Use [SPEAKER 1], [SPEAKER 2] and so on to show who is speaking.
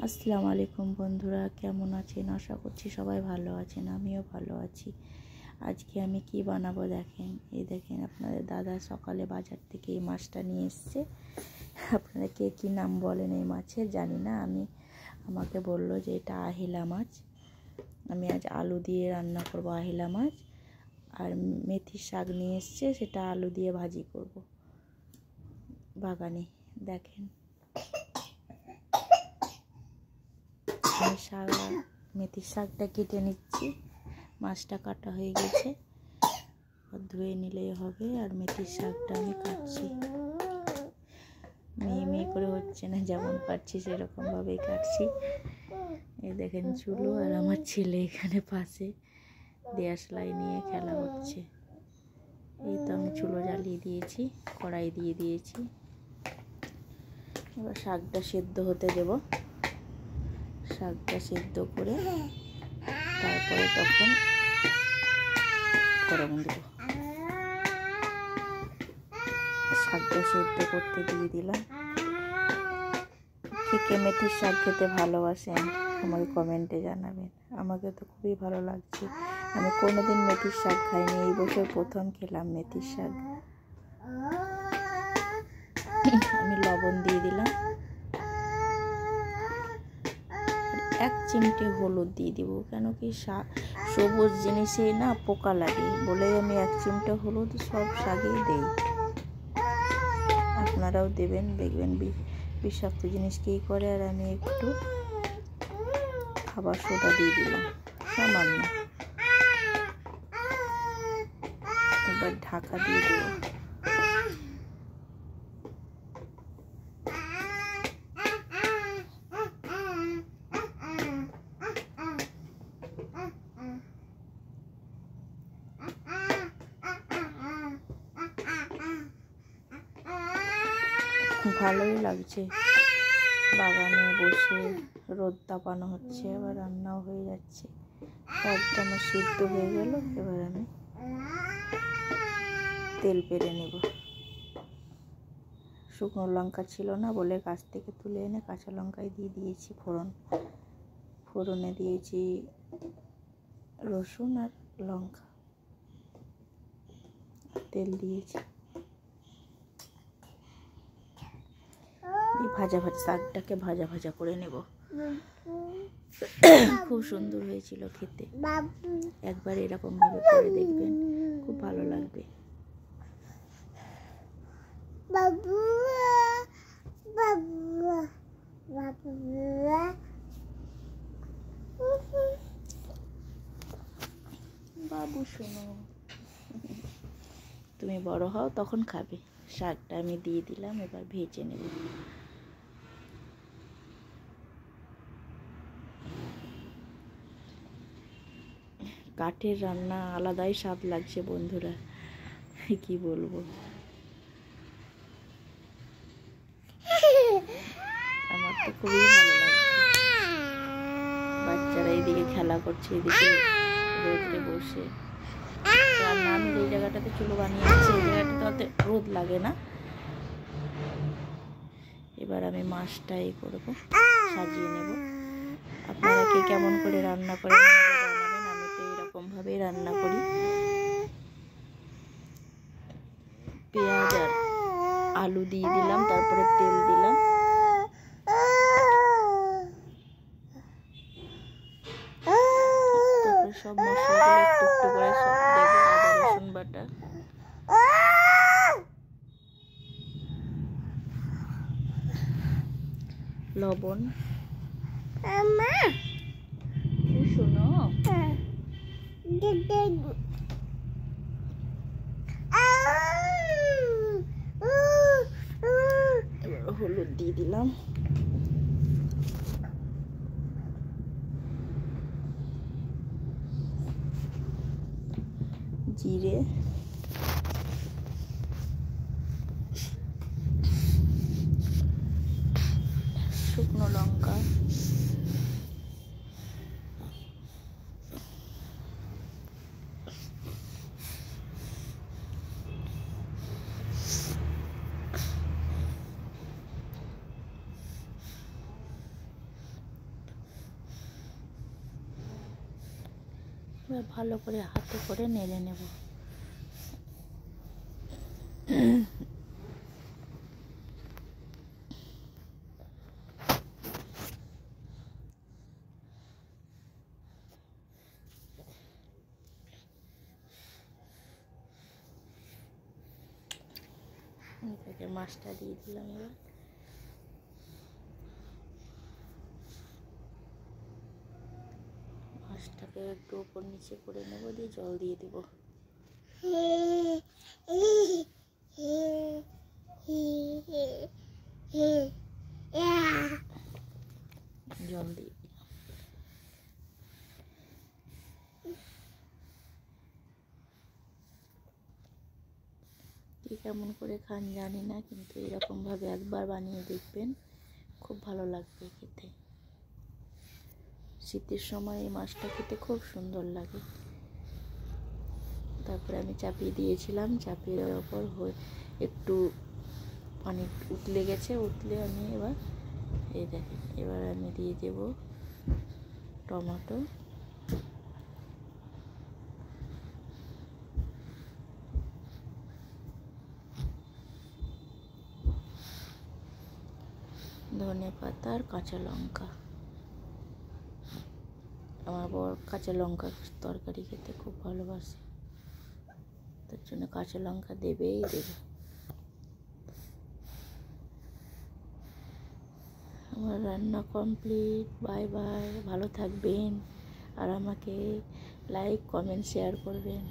[SPEAKER 1] আসসালামু আলাইকুম বন্ধুরা, কেমন আছেন? আশা করছি সবাই ভালো আছেন, আমিও ভালো আছি। আজকে আমি কি বানাবো দেখেন। এই দেখেন, আপনাদের দাদা সকালে বাজার থেকে এই মাছটা নিয়ে এসছে। আপনারা কে কী নাম বলেন এই মাছের জানি না। আমাকে বললো যে এটা আহিলা মাছ। আমি আজ আলু দিয়ে রান্না করব আহিলা মাছ। আর মেথির শাক নিয়ে এসছে, সেটা আলু দিয়ে ভাজি করব বাগানে। দেখেন, মেথির শাকটা কেটে নিচ্ছি। মাছটা কাটা হয়ে গেছে, ধুয়ে নিলেই হবে। আর মেথির শাকটা আমি কাটছি, মেয়ে করে হচ্ছে না, যেমন পারছি সেরকমভাবেই কাটছি। এই দেখেন চুলো, আর আমার ছেলে এখানে পাশে দেশলাই নিয়ে খেলা হচ্ছে। এই তো আমি চুলো জ্বালিয়ে দিয়েছি, কড়াই দিয়ে দিয়েছি। এবার শাকটা সেদ্ধ হতে দেব। শাকটা সেদ্ধ করে তারপরে তখন ফোড়ন দেব। শাকটা সেদ্ধ করতে দিয়ে দিলাম। কে মেথির শাক খেতে ভালোবাসেন আমাকে কমেন্টে জানাবেন। আমাকে তো খুবই ভালো লাগছে। আমি কোনোদিন মেথির শাক খাইনি, এই বছর প্রথম খেলাম মেথির শাক। আমি লবণ দিয়ে দিলাম, 1 চিমটে হলুদ দিয়ে দিব। কেন কি সবুজ জিনিসে না পোকা লাগে বলে আমি 1 চিমটে হলুদ সব শাকেই দেই। আপনারাও দেবেন, দেখবেন বিষাক্ত জিনিস কী করে। আর আমি একটু খাবার সোডা দিয়ে দিলাম সামান্য। এবার ঢাকা দিয়ে দেব। ভালোই লাগছে, বাগানে বসে রোদ তাপানো হচ্ছে, আবার রান্নাও হয়ে যাচ্ছে। শাকটা আমার সিদ্ধ হয়ে গেল। এবার আমি তেল পেরে নেব। শুকনো লঙ্কা ছিল না বলে গাছ থেকে তুলে এনে কাঁচা লঙ্কায় দিয়ে দিয়েছি ফোড়নে দিয়েছি রসুন আর লঙ্কা, তেল দিয়েছি। ভাজা শাকটাকে ভাজা ভাজা করে নেব। খুব সুন্দর হয়েছিল খেতে, একবার এরকম ভাবে করে দেখবেন, খুব ভালো লাগবে। বাবু শোনো, তুমি বড় হও তখন খাবে। শাকটা আমি দিয়ে দিলাম, এবার ভেজে নেব। কাঠের রান্না আলাদাই স্বাদ লাগছে বন্ধুরা, কি বলবো। আমার তো খুবই ভালো লাগছে। বাচ্চারা এইদিকে খেলা করছে, এদিকে রোদে বসে রান্না। আমি যে জায়গাটাতে চুলো বানিয়েছি এই জায়গাটাতে রোদ লাগে না। এবার আমি মাছটা করব, সাজিয়ে নেব। আপনারা কে কেমন করে রান্না করেন জানাবেন। আমি তো এইরকম ভাবেই রান্না করি। পেঁয়াজ আর আলু দিয়ে দিলাম, তারপরে তেল দিলাম। তারপরে সব মশলাগুলো একটু একটু করে সব দেবো। আদা রসুন বাটা, লবণ, শোনো এবার হলুদ দিয়ে দিলাম, জিরে, শুকনো লঙ্কা, এবার ভালো করে হাতে করে নেড়ে নেব। এটাকে মাছটা দিয়ে দিলাম। এবার মাছটাকে একটু উপর নিচে করে নেব, দিয়ে জল দিয়ে দেব। জল দিয়ে কি কেমন করে খান জানি না, কিন্তু এরকমভাবে একবার বানিয়ে দেখবেন, খুব ভালো লাগবে খেতে। শীতের সময় এই মাছটা খেতে খুব সুন্দর লাগে। তারপরে আমি চাপিয়ে দিয়েছিলাম, চাপিয়ে দেওয়ার পর একটু পানি উতলে গেছে। উতলে আমি এবার এই দেখেন, এবার আমি দিয়ে দেব টমেটো, ধনে পাতা আর কাঁচা লঙ্কা। আমার বর কাঁচা লঙ্কা তরকারি খেতে খুব ভালোবাসে, তার জন্য কাঁচা লঙ্কা দেবেই দেবে। আমার রান্না কমপ্লিট। বাই বাই, ভালো থাকবেন আর আমাকে লাইক কমেন্ট শেয়ার করবেন।